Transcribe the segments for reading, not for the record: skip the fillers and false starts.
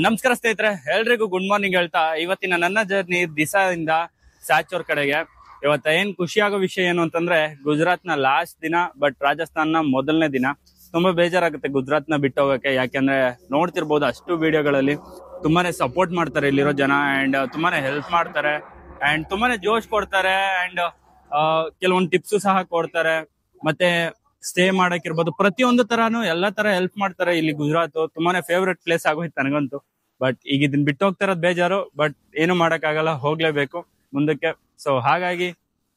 ನಮಸ್ಕಾರ ಸ್ನೇಹಿತರೆ, ಎಲ್ರಿಗೂ ಗುಡ್ ಮಾರ್ನಿಂಗ್ ಹೇಳ್ತಾ ಇವತ್ತಿನ ನನ್ನ ಜರ್ನಿ ದಿಸಾದಿಂದ ಸಾಚೋರ್ ಕಡೆಗೆ. ಇವತ್ತ ಏನ್ ಖುಷಿಯಾಗೋ ವಿಷಯ ಏನು ಅಂತಂದ್ರೆ ಗುಜರಾತ್ ನ ಲಾಸ್ಟ್ ದಿನ, ಬಟ್ ರಾಜಸ್ಥಾನ್ ನ ಮೊದಲನೇ ದಿನ. ತುಂಬಾ ಬೇಜಾರಾಗುತ್ತೆ ಗುಜರಾತ್ ನ ಬಿಟ್ಟು ಹೋಗಕ್ಕೆ. ಯಾಕೆಂದ್ರೆ ನೋಡ್ತಿರ್ಬೋದು ಅಷ್ಟು ವಿಡಿಯೋಗಳಲ್ಲಿ ತುಂಬಾನೇ ಸಪೋರ್ಟ್ ಮಾಡ್ತಾರೆ ಇಲ್ಲಿರೋ ಜನ, ಅಂಡ್ ತುಂಬಾನೇ ಹೆಲ್ಪ್ ಮಾಡ್ತಾರೆ, ಅಂಡ್ ತುಂಬಾನೇ ಜೋಶ್ ಕೊಡ್ತಾರೆ, ಅಂಡ್ ಕೆಲವೊಂದು ಟಿಪ್ಸ್ ಸಹ ಕೊಡ್ತಾರೆ. ಮತ್ತೆ ಸ್ಟೇ ಮಾಡಕ್ಕಿರ್ಬೋದು, ಪ್ರತಿಯೊಂದು ತರಾನು ಎಲ್ಲಾ ತರ ಹೆಲ್ಪ್ ಮಾಡ್ತಾರೆ. ಇಲ್ಲಿ ಗುಜರಾತ್ ತುಂಬಾನೇ ಫೇವ್ರೆಟ್ ಪ್ಲೇಸ್ ಆಗೋಯ್ತು ನನಗಂತೂ. ಬಟ್ ಈಗ ಇದನ್ನ ಬಿಟ್ಟು ಹೋಗ್ತಾ ಇರೋದು ಬೇಜಾರು, ಬಟ್ ಏನು ಮಾಡಕ್ ಆಗಲ್ಲ, ಹೋಗ್ಲೇಬೇಕು ಮುಂದಕ್ಕೆ. ಸೊ ಹಾಗಾಗಿ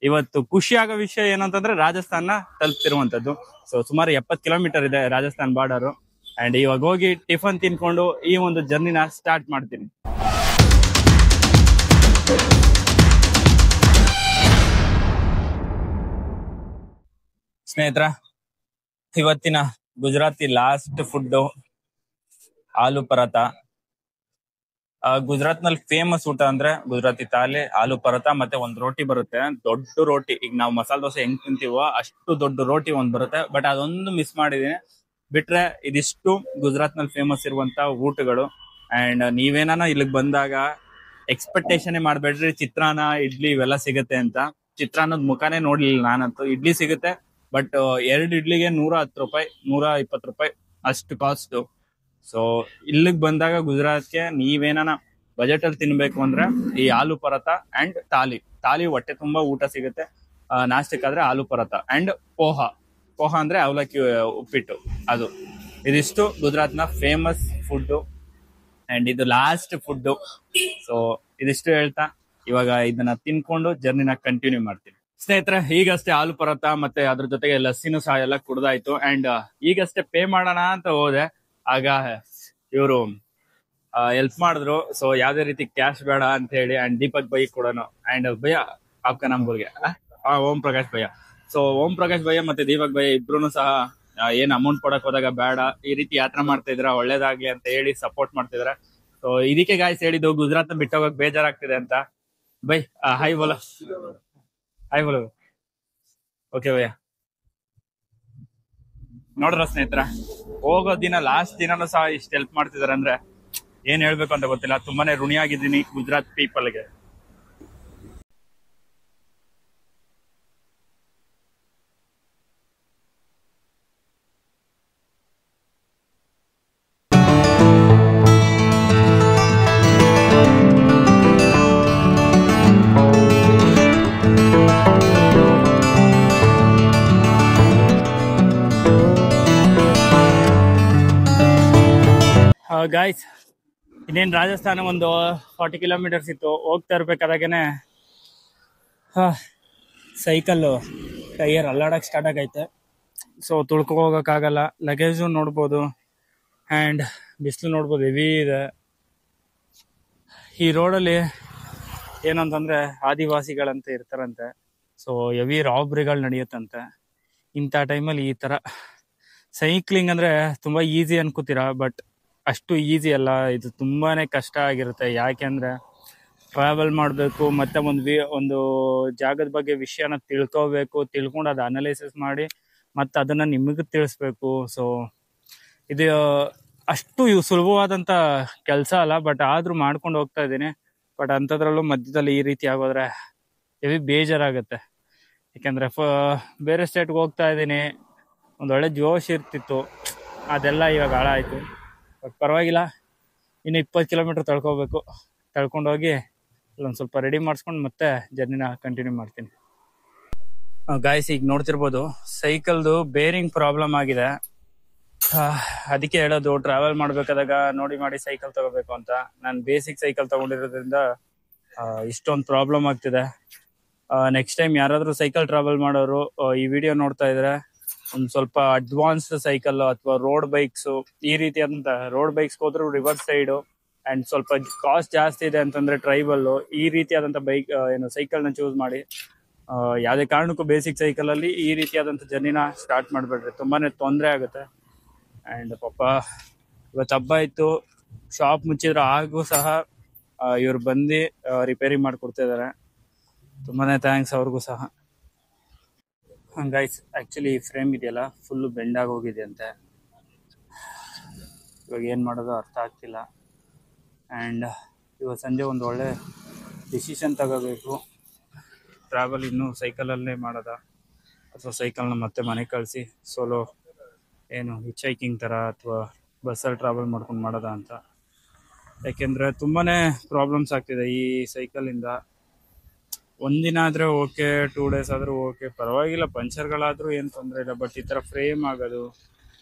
ಇವತ್ತು ಖುಷಿ ಆಗೋ ವಿಷಯ ಏನಂತಂದ್ರೆ ರಾಜಸ್ಥಾನ ತಲುಪ್ತಿರುವಂತದ್ದು. ಸೊ ಸುಮಾರು 70 ಕಿಲೋಮೀಟರ್ ಇದೆ ರಾಜಸ್ಥಾನ್ ಬಾರ್ಡರ್. ಅಂಡ್ ಇವಾಗ ಹೋಗಿ ಟಿಫನ್ ತಿನ್ಕೊಂಡು ಈ ಒಂದು ಜರ್ನಿನ ಸ್ಟಾರ್ಟ್ ಮಾಡ್ತೀನಿ. ಸ್ನೇಹಿತರ, ಇವತ್ತಿನ ಗುಜರಾತಿ ಲಾಸ್ಟ್ ಫುಡ್ ಆಲೂ ಪರಾತ. ಗುಜರಾತ್ ನಲ್ಲಿ ಫೇಮಸ್ ಊಟ ಅಂದ್ರೆ ಗುಜರಾತಿ ಥಾಲಿ, ಆಲೂ ಪರಾತ, ಮತ್ತೆ ಒಂದ್ ರೋಟಿ ಬರುತ್ತೆ, ದೊಡ್ಡ ರೋಟಿ. ಈಗ ನಾವು ಮಸಾಲೆ ದೋಸೆ ಹೆಂಗ್ ತಿಂತೀವೋ ಅಷ್ಟು ದೊಡ್ಡ ರೋಟಿ ಒಂದ್ ಬರುತ್ತೆ. ಬಟ್ ಅದೊಂದು ಮಿಸ್ ಮಾಡಿದೀನಿ. ಬಿಟ್ರೆ ಇದಿಷ್ಟು ಗುಜರಾತ್ ನಲ್ಲಿ ಫೇಮಸ್ ಇರುವಂತ ಊಟಗಳು. ಅಂಡ್ ನೀವೇನಾನ ಇಲ್ಲಿಗೆ ಬಂದಾಗ ಎಕ್ಸ್ಪೆಕ್ಟೇಷನ್ ಮಾಡ್ಬೇಡ್ರಿ ಚಿತ್ರಾನ್ನ, ಇಡ್ಲಿ ಇವೆಲ್ಲ ಸಿಗುತ್ತೆ ಅಂತ. ಚಿತ್ರಾನ್ನದ ಮುಖಾನೇ ನೋಡ್ಲಿಲ್ಲ ನಾನಂತೂ. ಇಡ್ಲಿ ಸಿಗುತ್ತೆ, ಬಟ್ 2 ಇಡ್ಲಿಗೆ 110 ರೂಪಾಯಿ, 120 ರೂಪಾಯಿ ಅಷ್ಟು ಕಾಸ್ಟ್. ಸೊ ಇಲ್ಲಿಗೆ ಬಂದಾಗ ಗುಜರಾತ್ಗೆ ನೀವೇನಾನ ಬಜೆಟ್ ಅಲ್ಲಿ ತಿನ್ಬೇಕು ಅಂದ್ರೆ ಈ ಆಲೂ ಪರಾತ ಅಂಡ್ ಥಾಲಿ ಹೊಟ್ಟೆ ತುಂಬಾ ಊಟ ಸಿಗುತ್ತೆ. ನಾಷ್ಟಕ್ಕಾದ್ರೆ ಆಲೂ ಪರಾತ ಅಂಡ್ ಪೋಹ ಅಂದ್ರೆ ಅವಲಕ್ಕಿ ಉಪ್ಪಿಟ್ಟು, ಅದು. ಇದಿಷ್ಟು ಗುಜರಾತ್ ನ ಫೇಮಸ್ ಫುಡ್ ಅಂಡ್ ಇದು ಲಾಸ್ಟ್ ಫುಡ್. ಸೊ ಇದಿಷ್ಟು ಹೇಳ್ತಾ ಇವಾಗ ಇದನ್ನ ತಿನ್ಕೊಂಡು ಜರ್ನಿನ ಕಂಟಿನ್ಯೂ ಮಾಡ್ತೀನಿ. ಸ್ನೇಹಿತರೆ, ಈಗಷ್ಟೇ ಆಲೂ ಪರಾತ ಮತ್ತೆ ಅದ್ರ ಜೊತೆಗೆ ಲಸ್ಸಿನೂ ಸಹ ಎಲ್ಲ ಕುಡ್ದಾಯ್ತು. ಅಂಡ್ ಈಗಷ್ಟೇ ಪೇ ಮಾಡೋಣ ಅಂತ ಹೋದೆ, ಆಗ ಇವರು ಹೆಲ್ಪ್ ಮಾಡಿದ್ರು. ಸೊ ಯಾವ್ದೇ ರೀತಿ ಕ್ಯಾಶ್ ಬೇಡ ಅಂತ ಹೇಳಿ. ಅಂಡ್ ದೀಪಕ್ ಭೈ ಕೊಡೋಣ. ಅಂಡ್ ಭಯ್ಯ ಆಪ್ಕ ನಾಮ್ ಬೋಲ್ಗೆ ಓಂ ಪ್ರಕಾಶ್ ಭಯ್ಯ. ಸೊ ಓಂ ಪ್ರಕಾಶ್ ಭಯ್ಯ ಮತ್ತೆ ದೀಪಕ್ ಭಯ್ಯ ಇಬ್ರು ಸಹ ಏನ್ ಅಮೌಂಟ್ ಕೊಡಕ್ ಹೋದಾಗ ಬೇಡ, ಈ ರೀತಿ ಯಾತ್ರೆ ಮಾಡ್ತಾ ಇದ್ರ ಒಳ್ಳೇದಾಗ್ಲಿ ಅಂತ ಹೇಳಿ ಸಪೋರ್ಟ್ ಮಾಡ್ತಿದಾರೆ. ಸೊ ಇದಕ್ಕೆ ಗಾಯ್ಸ್ ಹೇಳಿದ್ದು ಗುಜರಾತ್ ನ ಬಿಟ್ಟೋಗಕ್ ಬೇಜಾರಾಗ್ತಿದೆ ಅಂತ. ಬೈ ಹಾಯ್ ಬೋಲೋ, ಹಾಯ್ ಬೋಲೋ. ಓಕೆ ಭಯ್ಯ. ನೋಡ್ರ ಸ್ನೇಹಿತರ, ಹೋಗೋ ದಿನ ಲಾಸ್ಟ್ ದಿನನೂ ಸಹ ಇಷ್ಟು ಹೆಲ್ಪ್ ಮಾಡ್ತಿದಾರೆ ಅಂದ್ರೆ ಏನ್ ಹೇಳ್ಬೇಕು ಅಂತ ಗೊತ್ತಿಲ್ಲ. ತುಂಬಾನೇ ಋಣಿಯಾಗಿದ್ದೀನಿ ಗುಜರಾತ್ ಪೀಪಲ್ಗೆ. ಗಾಯ್ಸ್, ಇನ್ನೇನು ರಾಜಸ್ಥಾನ ಒಂದು 40 ಕಿಲೋಮೀಟರ್ಸ್ ಇತ್ತು. ಹೋಗ್ತಾ ಇರ್ಬೇಕಾದಾಗೇನೆ ಸೈಕಲ್ಲು ಟೈಯರ್ ಅಲ್ಲಾಡಕ್ಕೆ ಸ್ಟಾರ್ಟ್ ಆಗೈತೆ. ಸೊ ತುಳ್ಕೊ ಹೋಗೋಕ್ಕಾಗಲ್ಲ. ಲಗೇಜು ನೋಡ್ಬೋದು, ಆ್ಯಂಡ್ ಬಿಸಿಲು ನೋಡ್ಬೋದು, ಹೆವಿ ಇದೆ. ಈ ರೋಡಲ್ಲಿ ಏನಂತಂದರೆ ಆದಿವಾಸಿಗಳಂತ ಇರ್ತಾರಂತೆ. So heavy ರಾಬ್ರಿಗಳು ನಡೆಯುತ್ತಂತೆ. ಇಂಥ ಟೈಮಲ್ಲಿ ಈ ಥರ ಸೈಕ್ಲಿಂಗ್ ಅಂದರೆ ತುಂಬ ಈಸಿ ಅನ್ಕೋತೀರಾ, ಬಟ್ ಅಷ್ಟು ಈಸಿ ಅಲ್ಲ. ಇದು ತುಂಬಾ ಕಷ್ಟ ಆಗಿರುತ್ತೆ. ಯಾಕೆಂದರೆ ಟ್ರಾವೆಲ್ ಮಾಡಬೇಕು, ಮತ್ತೆ ಒಂದು ಜಾಗದ ಬಗ್ಗೆ ವಿಷಯನ ತಿಳ್ಕೊಂಡು ಅದು ಅನಲೈಸಿಸ್ ಮಾಡಿ ಮತ್ತೆ ಅದನ್ನು ನಿಮಗೆ ತಿಳಿಸ್ಬೇಕು. ಸೊ ಇದು ಅಷ್ಟು ಸುಲಭವಾದಂಥ ಕೆಲಸ ಅಲ್ಲ, ಬಟ್ ಆದರೂ ಮಾಡ್ಕೊಂಡು ಹೋಗ್ತಾ ಇದ್ದೀನಿ. ಬಟ್ ಅಂಥದ್ರಲ್ಲೂ ಮಧ್ಯದಲ್ಲಿ ಈ ರೀತಿ ಆಗೋದ್ರೆ ಹೆವಿ ಬೇಜಾರಾಗುತ್ತೆ. ಯಾಕೆಂದರೆ ಬೇರೆ ಸ್ಟೇಟ್ಗೆ ಹೋಗ್ತಾ ಇದ್ದೀನಿ, ಒಂದೊಳ್ಳೆ ಜೋಶ್ ಇರ್ತಿತ್ತು, ಅದೆಲ್ಲ ಇವಾಗ ಹಾಳಾಯಿತು. ಬಟ್ ಪರವಾಗಿಲ್ಲ, ಇನ್ನು 20 ಕಿಲೋಮೀಟರ್ ತಳ್ಕೊಂಡೋಗಿ ಅಲ್ಲೊಂದು ಸ್ವಲ್ಪ ರೆಡಿ ಮಾಡಿಸ್ಕೊಂಡು ಮತ್ತೆ ಜರ್ನಿನ ಕಂಟಿನ್ಯೂ ಮಾಡ್ತೀನಿ. ಗಾಯ್ಸ್, ಈಗ ನೋಡ್ತಿರ್ಬೋದು ಸೈಕಲ್ದು ಬೇರಿಂಗ್ ಪ್ರಾಬ್ಲಮ್ ಆಗಿದೆ. ಅದಕ್ಕೆ ಹೇಳೋದು ಟ್ರಾವೆಲ್ ಮಾಡ್ಬೇಕಾದಾಗ ನೋಡಿ ಸೈಕಲ್ ತಗೋಬೇಕು ಅಂತ. ನಾನು ಬೇಸಿಕ್ ಸೈಕಲ್ ತಗೊಂಡಿರೋದ್ರಿಂದ ಇಷ್ಟೊಂದು ಪ್ರಾಬ್ಲಮ್ ಆಗ್ತಿದೆ. ನೆಕ್ಸ್ಟ್ ಟೈಮ್ ಯಾರಾದರೂ ಸೈಕಲ್ ಟ್ರಾವೆಲ್ ಮಾಡೋರು ಈ ವಿಡಿಯೋ ನೋಡ್ತಾ ಇದ್ರೆ ಒಂದು ಸ್ವಲ್ಪ ಅಡ್ವಾನ್ಸ್ಡ್ ಸೈಕಲ್ ಅಥವಾ ರೋಡ್ ಬೈಕ್ಸ್, ಈ ರೀತಿಯಾದಂತ ರೋಡ್ ಬೈಕ್ಸ್ ಹೋದ್ರು ರಿವರ್ಸ್ ಸೈಡು ಅಂಡ್ ಸ್ವಲ್ಪ ಕಾಸ್ಟ್ ಜಾಸ್ತಿ ಇದೆ ಅಂತಂದ್ರೆ ಟ್ರೈಬಲ್, ಈ ರೀತಿಯಾದಂತ ಬೈಕ್ ಸೈಕಲ್ನ ಚೂಸ್ ಮಾಡಿ. ಯಾವುದೇ ಕಾರಣಕ್ಕೂ ಬೇಸಿಕ್ ಸೈಕಲ್ ಅಲ್ಲಿ ಈ ರೀತಿಯಾದಂಥ ಜರ್ನಿನ ಸ್ಟಾರ್ಟ್ ಮಾಡಬೇಡ್ರಿ, ತುಂಬಾನೇ ತೊಂದರೆ ಆಗುತ್ತೆ. ಅಂಡ್ ಪಾಪ ಇವತ್ತು ಹಬ್ಬ ಇತ್ತು, ಶಾಪ್ ಮುಚ್ಚಿದ್ರು ಹಾಗೂ ಸಹ ಇವ್ರು ಬಂದು ರಿಪೇರಿ ಮಾಡಿಕೊಡ್ತಾ ಇದ್ದಾರೆ. ತುಂಬಾನೇ ಥ್ಯಾಂಕ್ಸ್ ಅವ್ರಿಗೂ ಸಹ. ಗೈಸ್, ಆಕ್ಚುಲಿ ಫ್ರೇಮ್ ಇದೆಯಲ್ಲ ಫುಲ್ ಬೆಂಡ್ ಆಗಿ ಹೋಗಿದೆ ಅಂತೆ. ಇವಾಗ ಏನ್ ಮಾಡೋದು ಅರ್ಥ ಆಗ್ತಿಲ್ಲ. ಆ್ಯಂಡ್ ಇವತ್ತು ಸಂಜೆ ಒಂದು ಒಳ್ಳೆ ಡಿಸಿಷನ್ ತಗೋಬೇಕು. ಟ್ರಾವೆಲ್ ಇನ್ನೂ ಸೈಕಲಲ್ಲೇ ಮಾಡೋದ ಅಥವಾ ಸೈಕಲ್ನ ಮತ್ತೆ ಮನೆಗೆ ಕಳಿಸಿ ಸೋಲೋ ಏನು ಹಿಚ್ ಹೈಕಿಂಗ್ ಥರ ಅಥವಾ ಬಸ್ಸಲ್ಲಿ ಟ್ರಾವೆಲ್ ಮಾಡ್ಕೊಂಡು ಮಾಡೋದ ಅಂತ. ಯಾಕೆಂದರೆ ತುಂಬಾ ಪ್ರಾಬ್ಲಮ್ಸ್ ಆಗ್ತಿದೆ ಈ ಸೈಕಲಿಂದ. ಒಂದಿನ ಆದರೆ ಓಕೆ, 2 ಡೇಸ್ ಆದರೂ ಓಕೆ, ಪರವಾಗಿಲ್ಲ, ಪಂಚರ್ಗಳಾದರೂ ಏನು ತೊಂದರೆ ಇಲ್ಲ. ಬಟ್ ಈ ಥರ ಫ್ರೇಮ್ ಆಗೋದು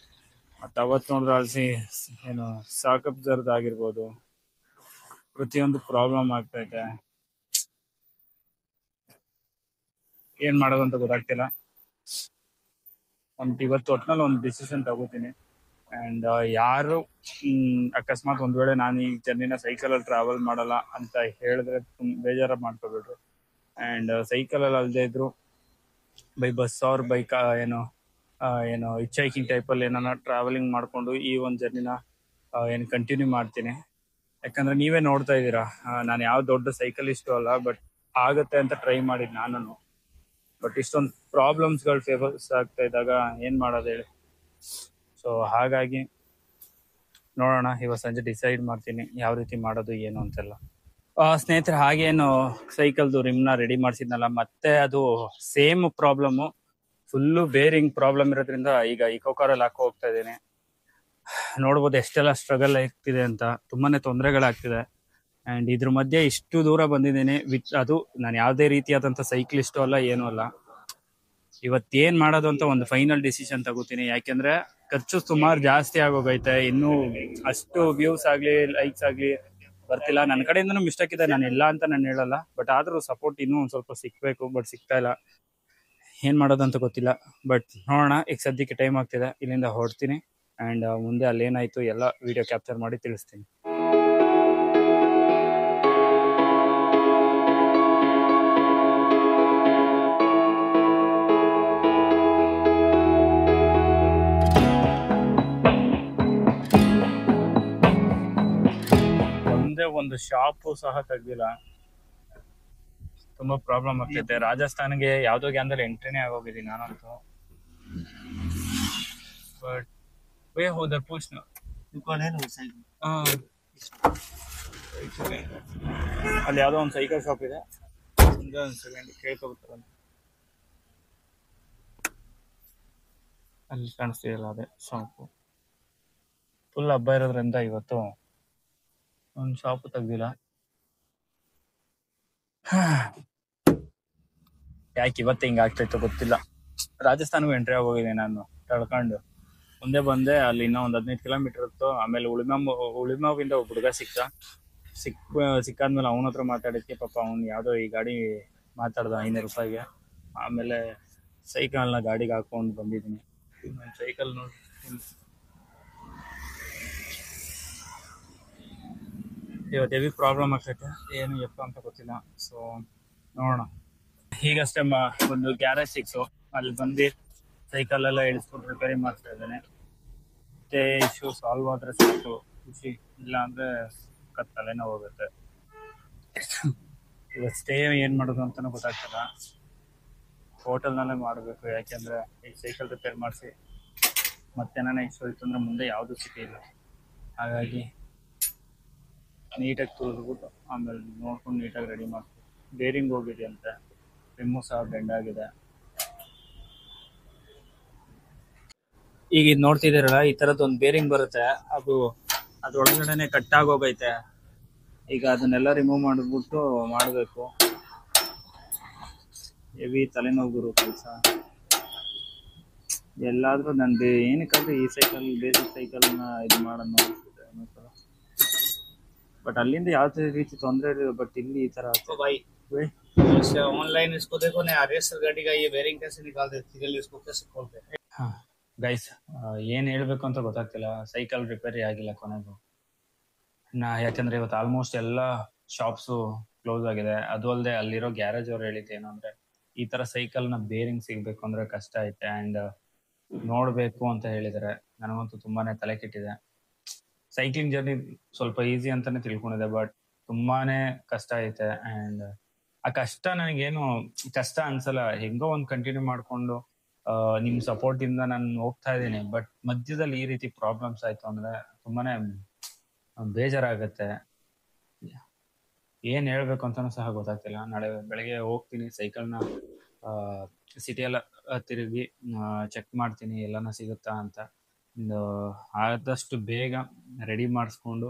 ಮತ್ತು ಅವತ್ತು ನೋಡಿದ್ರೆ ಅಳಿಸಿ ಏನು ಸಾಕಪ್ ಜರ್ದಾಗಿರ್ಬೋದು, ಪ್ರತಿಯೊಂದು ಪ್ರಾಬ್ಲಮ್ ಆಗ್ತೈತೆ. ಏನು ಮಾಡೋದು ಅಂತ ಗೊತ್ತಾಗ್ತಿಲ್ಲ. ಇವತ್ತು ಒಟ್ಟಿನಲ್ಲಿ ಒಂದು ಡಿಸಿಷನ್ ತಗೋತೀನಿ. ಆ್ಯಂಡ್ ಯಾರು ಅಕಸ್ಮಾತ್ ಒಂದು ವೇಳೆ ನಾನು ಈ ಜರ್ನಿನ ಸೈಕಲಲ್ಲಿ ಟ್ರಾವೆಲ್ ಮಾಡಲ್ಲ ಅಂತ ಹೇಳಿದ್ರೆ ಬೇಜಾರು ಮಾಡ್ಕೋಬೇಡ್ರಿ. ಆ್ಯಂಡ್ ಸೈಕಲಲ್ಲಿ ಅಲ್ಲದೆ ಇದ್ರು ಬೈ ಬಸ್ ಅವ್ರ ಬೈಕ್ ಏನು ಹಿಚ್ ಹೈಕಿಂಗ್ ಟೈಪಲ್ಲಿ ಏನಾರ ಟ್ರಾವೆಲಿಂಗ್ ಮಾಡಿಕೊಂಡು ಈ ಒಂದು ಜರ್ನಿನ ಏನು ಕಂಟಿನ್ಯೂ ಮಾಡ್ತೀನಿ. ಯಾಕಂದರೆ ನೀವೇ ನೋಡ್ತಾ ಇದ್ದೀರಾ, ನಾನು ಯಾವ ದೊಡ್ಡ ಸೈಕಲಿಸ್ಟು ಅಲ್ಲ, ಬಟ್ ಆಗುತ್ತೆ ಅಂತ ಟ್ರೈ ಮಾಡಿದ್ದು ನಾನು. ಬಟ್ ಇಷ್ಟೊಂದು ಪ್ರಾಬ್ಲಮ್ಸ್ಗಳು ಫೇಸ್ ಆಗ್ತಾ ಇದ್ದಾಗ ಏನು ಮಾಡೋದು ಹೇಳಿ. ಸೊ ಹಾಗಾಗಿ ನೋಡೋಣ, ಇವತ್ತು ಸಂಜೆ ಡಿಸೈಡ್ ಮಾಡ್ತೀನಿ ಯಾವ ರೀತಿ ಮಾಡೋದು ಏನು ಅಂತೆಲ್ಲ. ಸ್ನೇಹಿತರೆ, ಹಾಗೇನು ಸೈಕಲ್ದು ರಿಮ್ನ ರೆಡಿ ಮಾಡಿಸಿದ್ನಲ್ಲ, ಮತ್ತೆ ಅದು same problem, full bearing problem ಇರೋದ್ರಿಂದ ಈಗ ಇಕೋ ಕಾರಲ್ಲಿ ಹಾಕೋ ಹೋಗ್ತಾ ಇದ್ದೀನಿ. ನೋಡ್ಬೋದು ಎಷ್ಟೆಲ್ಲ ಸ್ಟ್ರಗಲ್ ಆಗ್ತಿದೆ ಅಂತ, ತುಂಬಾ ತೊಂದರೆಗಳಾಗ್ತಿದೆ. ಆ್ಯಂಡ್ ಇದ್ರ ಮಧ್ಯೆ ಇಷ್ಟು ದೂರ ಬಂದಿದ್ದೀನಿ ಅದು ನಾನು ಯಾವುದೇ ರೀತಿಯಾದಂಥ ಸೈಕ್ಲಿಸ್ಟು ಅಲ್ಲ, ಏನೂ ಅಲ್ಲ. ಇವತ್ತೇನು ಮಾಡೋದು ಅಂತ ಒಂದು ಫೈನಲ್ ಡಿಸಿಷನ್ ತಗೋತೀನಿ. ಯಾಕೆಂದರೆ ಖರ್ಚು ಸುಮಾರು ಜಾಸ್ತಿ ಆಗೋಗೈತೆ. ಇನ್ನೂ ಅಷ್ಟು ವ್ಯೂಸ್ ಆಗಲಿ ಲೈಕ್ಸ್ ಆಗಲಿ ಬರ್ತಿಲ್ಲ. ನನ್ನ ಕಡೆಯಿಂದನೂ ಮಿಸ್ಟೇಕ್ ಇದೆ, ನಾನು ಇಲ್ಲ ಅಂತ ನಾನು ಹೇಳಲ್ಲ. ಬಟ್ ಆದರೂ ಸಪೋರ್ಟ್ ಇನ್ನೂ ಒಂದು ಸ್ವಲ್ಪ ಸಿಗಬೇಕು, ಬಟ್ ಸಿಗ್ತಾ ಇಲ್ಲ. ಏನು ಮಾಡೋದಂತ ಗೊತ್ತಿಲ್ಲ. ಬಟ್ ನೋಡೋಣ, ಈಗ ಸದ್ಯಕ್ಕೆ ಟೈಮ್ ಆಗ್ತಿದೆ, ಇಲ್ಲಿಂದ ಹೊರಡ್ತೀನಿ. ಆ್ಯಂಡ್ ಮುಂದೆ ಅಲ್ಲೇನಾಯಿತು ಎಲ್ಲ ವಿಡಿಯೋ ಕ್ಯಾಪ್ಚರ್ ಮಾಡಿ ತಿಳಿಸ್ತೀನಿ. ಒಂದು ಶಾಪು ಸಹ ತೆಗ್ದಿಲ್ಲ, ತುಂಬಾ ಪ್ರಾಬ್ಲಮ್ ಆಗ್ತೈತೆ. ರಾಜಸ್ಥಾನ್ಗೆ ಯಾವ್ದೋ ಗ್ಯಾನ್ದಲ್ಲಿ ಎಂಟ್ರಿನೇ ಆಗೋಗಿದ್ದೀನಿ ನಾನಂತೂ. ಬಟ್ ವೇ ಹೋದ ಪೂಚ್ನ ಅಲ್ಲಿ ಯಾವುದೋ ಒಂದು ಸೈಕಲ್ ಶಾಪ್ ಇದೆ, ಒಂದು ಸೆಕೆಂಡ್ ಕೇಳ್ಕೊಬಿಡ್ತಾರಂತ. ಅಲ್ಲಿ ಕಾಣಿಸ್ತಿದೆಯಲ್ಲ ಅದೇ ಶಾಪು. ಫುಲ್ ಹಬ್ಬ ಇರೋದ್ರಿಂದ ಇವತ್ತು ಒಂದು ಶಾಪು ತೆಗ್ದಿಲ್ಲ. ಯಾಕೆ ಇವತ್ತು ಹಿಂಗೆ ಆಗ್ತಾಯಿತ್ತು ಗೊತ್ತಿಲ್ಲ. ರಾಜಸ್ಥಾನ್ಗೂ ಎಂಟ್ರಿ ಆಗೋಗಿದೆ ನಾನು ತಳ್ಕೊಂಡು. ಮುಂದೆ ಬಂದೆ, ಅಲ್ಲಿ ಇನ್ನೂ ಒಂದು 15 ಕಿಲೋಮೀಟರ್ ಇತ್ತು. ಆಮೇಲೆ ಉಳಿಮಾವಿಂದ ಒಬ್ಬ ಹುಡುಗ ಸಿಕ್ಕಾದ್ಮೇಲೆ ಅವನ ಹತ್ರ ಮಾತಾಡಿದ್ಕೆ ಪಾಪ ಅವ್ನು ಯಾವುದೋ ಈ ಗಾಡಿ ಮಾತಾಡ್ದ 500 ರೂಪಾಯಿಗೆ. ಆಮೇಲೆ ಸೈಕಲ್ನ ಗಾಡಿಗೆ ಹಾಕೊಂಡು ಬಂದಿದ್ದೀನಿ. ನನ್ನ ಸೈಕಲ್ ನೋಡಿ ಇವತ್ತು ಹೆವಿ ಪ್ರಾಬ್ಲಮ್ ಆಗ್ತೈತೆ, ಏನು ಎಪ್ಪ ಅಂತ ಗೊತ್ತಿಲ್ಲ. ಸೊ ನೋಡೋಣ. ಈಗಷ್ಟೇ ಒಂದು ಗ್ಯಾರೇಜ್ ಸಿಕ್ತು, ಅಲ್ಲಿ ಬಂದು ಸೈಕಲೆಲ್ಲ ಇಳಿಸ್ಕೊಂಡು ರಿಪೇರಿ ಮಾಡ್ತಾ ಇದ್ದೇನೆ. ಮತ್ತೆ ಇಶ್ಯೂ ಸಾಲ್ವ್ ಆದರೆ ಸಾಕು ಖುಷಿ, ಇಲ್ಲ ಅಂದರೆ ತಲೆನೋ ಹೋಗುತ್ತೆ. ಇವತ್ತು ಸ್ಟೇ ಏನು ಮಾಡೋದು ಅಂತಲೂ ಗೊತ್ತಾಗ್ತಲ್ಲ. ಹೋಟೆಲ್ನಲ್ಲೇ ಮಾಡಬೇಕು, ಯಾಕೆಂದರೆ ಈ ಸೈಕಲ್ ರಿಪೇರ್ ಮಾಡಿಸಿ ಮತ್ತೆ ನಾನು ಇಶ್ಯೂ ಇತ್ತು ಅಂದರೆ ಮುಂದೆ ಯಾವುದೂ ಸಿಕ್ಕಿಲ್ಲ. ಹಾಗಾಗಿ ನೀಟಾಗಿ ತುಳಿದ್ಬಿಟ್ಟು ಆಮೇಲೆ ನೋಡ್ಕೊಂಡು ನೀಟಾಗಿ ರೆಡಿ ಮಾಡ್ತೀವಿ. ಬೇರಿಂಗ್ ಹೋಗಿದೆ ಅಂತೆ, ರಿಮ್ಮು ಸಹ ಬೆಂಡ್ ಆಗಿದೆ. ಈಗ ಇದು ನೋಡ್ತಿದ್ದೀರಲ್ಲ, ಈ ಥರದ್ದು ಒಂದು ಬೇರಿಂಗ್ ಬರುತ್ತೆ, ಅದ್ರೊಳಗಡೆ ಕಟ್ಟಾಗೋಗೈತೆ. ಈಗ ಅದನ್ನೆಲ್ಲ ರಿಮೂವ್ ಮಾಡಿಬಿಟ್ಟು ಮಾಡಬೇಕು. ಹೆವಿ ತಲೆನೋವು ಕೆಲಸ. ಎಲ್ಲಾದರೂ ನಾನು ಏನಕ್ಕಾದ್ರೆ ಈ ಸೈಕಲ್ ಬೇಸಿಕ್ ಸೈಕಲ್ನ ಇದು ಮಾಡೋಣ ಅನಿಸುತ್ತೆ. बट अलिंद ಯಾವುದೇ ರೀತಿ ತೊಂದರೆ ಇಲ್ಲ. बट ಇಲ್ಲಿ ಈ ತರ तो भाई जैसे ऑनलाइन इसको देखो ना, आरएसएल गाड़ी का ये बेरिंग कैसे निकाल देते हैं, इसको कैसे खोलते हैं. हाँ ಗೈಸ್, ಏನು ಹೇಳಬೇಕು ಅಂತ ಗೊತ್ತಾಗ್ತಿಲ್ಲ. ಸೈಕಲ್ ರಿಪೇರಿ ಆಗಿಲ್ಲ ಕೊನೆಗೂ. ಯಾಕಂದ್ರೆ ಇವತ್ತು ಆಲ್ಮೋಸ್ಟ್ ಎಲ್ಲ ಶಾಪ್ಸು ಕ್ಲೋಸ್ ಆಗಿದೆ. ಅದು ಅಲ್ಲದೆ ಅಲ್ಲಿರೋ ಗ್ಯಾರೇಜ್ ಅವ್ರು ಹೇಳಿದ್ದು ಏನು ಅಂದ್ರೆ, ಈ ತರ ಸೈಕಲ್ನ ಬೇರಿಂಗ್ ಸಿಗ್ಬೇಕು ಅಂದ್ರೆ ಕಷ್ಟ ಐತೆ ಆ್ಯಂಡ್ ನೋಡಬೇಕು ಅಂತ ಹೇಳಿದ್ದಾರೆ. ನನಗಂತೂ ತುಂಬಾನೇ ತಲೆ ಕೆಟ್ಟಿದೆ. ಸೈಕ್ಲಿಂಗ್ ಜರ್ನಿ ಸ್ವಲ್ಪ ಈಸಿ ಅಂತಾನೆ ತಿಳ್ಕೊಂಡಿದೆ, ಬಟ್ ತುಂಬಾನೇ ಕಷ್ಟ ಐತೆ. ಆ್ಯಂಡ್ ಆ ಕಷ್ಟ ನನಗೇನು ಕಷ್ಟ ಅನ್ಸಲ್ಲ, ಹೆಂಗೋ ಒಂದು ಕಂಟಿನ್ಯೂ ಮಾಡ್ಕೊಂಡು ನಿಮ್ಮ ಸಪೋರ್ಟ್ ಇಂದ ನಾನು ಹೋಗ್ತಾ ಇದ್ದೀನಿ. ಬಟ್ ಮಧ್ಯದಲ್ಲಿ ಈ ರೀತಿ ಪ್ರಾಬ್ಲಮ್ಸ್ ಆಯ್ತು ಅಂದ್ರೆ ತುಂಬಾನೇ ಬೇಜಾರಾಗತ್ತೆ. ಏನ್ ಹೇಳ್ಬೇಕು ಅಂತಾನು ಸಹ ಗೊತ್ತಾಗ್ತಿಲ್ಲ. ನಾಳೆ ಬೆಳಗ್ಗೆ ಹೋಗ್ತೀನಿ ಸೈಕಲ್ನ ಸಿಟಿಯೆಲ್ಲ ತಿರುಗಿ ಚೆಕ್ ಮಾಡ್ತೀನಿ ಎಲ್ಲಾನ ಸಿಗುತ್ತಾ ಅಂತ. ಒಂದು ಆದಷ್ಟು ಬೇಗ ರೆಡಿ ಮಾಡಿಸ್ಕೊಂಡು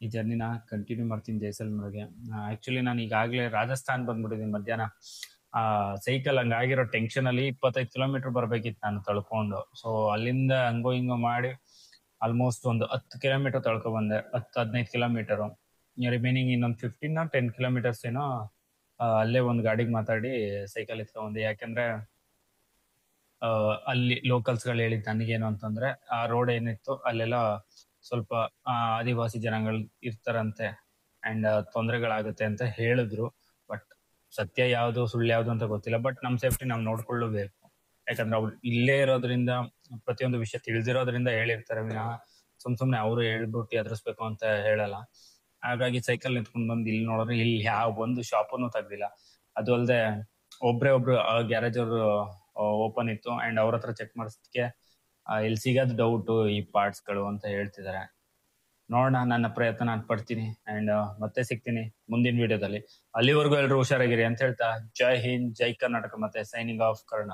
ಈ ಜರ್ನಿನ ಕಂಟಿನ್ಯೂ ಮಾಡ್ತೀನಿ ಜೈಸಲ್ಮರ್ಗೆ. ಆಕ್ಚುಲಿ ನಾನು ಈಗಾಗಲೇ ರಾಜಸ್ಥಾನ್ ಬಂದ್ಬಿಟ್ಟಿದ್ದೀನಿ ಮಧ್ಯಾಹ್ನ. ಸೈಕಲ್ ಹಂಗಾಗಿರೋ ಟೆನ್ಷನ್ ಅಲ್ಲಿ 25 ಕಿಲೋಮೀಟರ್ ಬರ್ಬೇಕಿತ್ತು ನಾನು ತಳ್ಕೊಂಡು. ಸೊ ಅಲ್ಲಿಂದ ಹಂಗೋ ಹಿಂಗೋ ಮಾಡಿ ಆಲ್ಮೋಸ್ಟ್ ಒಂದು 10 ಕಿಲೋಮೀಟರ್ ತಳ್ಕೊ ಬಂದೆ, 10-15 ಕಿಲೋಮೀಟರ್. ರಿಮೈನಿಂಗ್ ಇನ್ನೊಂದು 10 ಕಿಲೋಮೀಟರ್ಸ್ ಏನೋ ಅಲ್ಲೇ ಒಂದು ಗಾಡಿಗೆ ಮಾತಾಡಿ ಸೈಕಲ್ ಎತ್ಕೊಂಡ್ಬಂದೆ. ಯಾಕಂದ್ರೆ ಅಲ್ಲಿ ಲೋಕಲ್ಸ್ ಗಳು ಹೇಳಿದ್ ನನಗೇನು ಅಂತಂದ್ರೆ, ಆ ರೋಡ್ ಏನಿತ್ತು ಅಲ್ಲೆಲ್ಲ ಸ್ವಲ್ಪ ಆದಿವಾಸಿ ಜನಗಳು ಇರ್ತಾರಂತೆ ಅಂಡ್ ತೊಂದರೆಗಳಾಗುತ್ತೆ ಅಂತ ಹೇಳಿದ್ರು. ಬಟ್ ಸತ್ಯ ಯಾವ್ದು ಸುಳ್ಳು ಯಾವ್ದು ಅಂತ ಗೊತ್ತಿಲ್ಲ. ಬಟ್ ನಮ್ ಸೇಫ್ಟಿ ನಾವು ನೋಡ್ಕೊಳ್ಳಬೇಕು. ಯಾಕಂದ್ರೆ ಅವ್ರು ಇಲ್ಲೇ ಇರೋದ್ರಿಂದ ಪ್ರತಿಯೊಂದು ವಿಷಯ ತಿಳಿದಿರೋದ್ರಿಂದ ಹೇಳಿರ್ತಾರೆ ವಿನಃ ಸುಮ್ನೆ ಅವರು ಹೇಳ್ಬಿಟ್ಟು ಎದುರಿಸ್ಬೇಕು ಅಂತ ಹೇಳಲ್ಲ. ಹಾಗಾಗಿ ಸೈಕಲ್ ನಿಂತ್ಕೊಂಡ್ ಬಂದು ಇಲ್ಲಿ ನೋಡಿದ್ರೆ ಇಲ್ಲಿ ಯಾವ ಒಂದು ಶಾಪನ್ನು ತೆಗ್ದಿಲ್ಲ. ಅದು ಅಲ್ಲದೆ ಒಬ್ರು ಗ್ಯಾರೇಜ್ ಅವರು ಓಪನ್ ಇತ್ತು ಅಂಡ್ ಅವ್ರ ಹತ್ರ ಚೆಕ್ ಮಾಡಿಸೋದಕ್ಕೆ ಇಲ್ಲಿ ಸಿಗೋದು ಡೌಟು ಈ ಪಾರ್ಟ್ಸ್ ಗಳು ಅಂತ ಹೇಳ್ತಿದ್ದಾರೆ. ನೋಡೋಣ, ನನ್ನ ಪ್ರಯತ್ನ ನಾನು ಪಡ್ತೀನಿ ಅಂಡ್ ಮತ್ತೆ ಸಿಗ್ತೀನಿ ಮುಂದಿನ ವಿಡಿಯೋದಲ್ಲಿ. ಅಲ್ಲಿವರೆಗೂ ಎಲ್ಲರೂ ಹುಷಾರಾಗಿರಿ ಅಂತ ಹೇಳ್ತಾ ಜೈ ಹಿಂದ್, ಜೈ ಕರ್ನಾಟಕ, ಮತ್ತೆ ಸೈನಿಂಗ್ ಆಫ್ ಕರ್ಣ.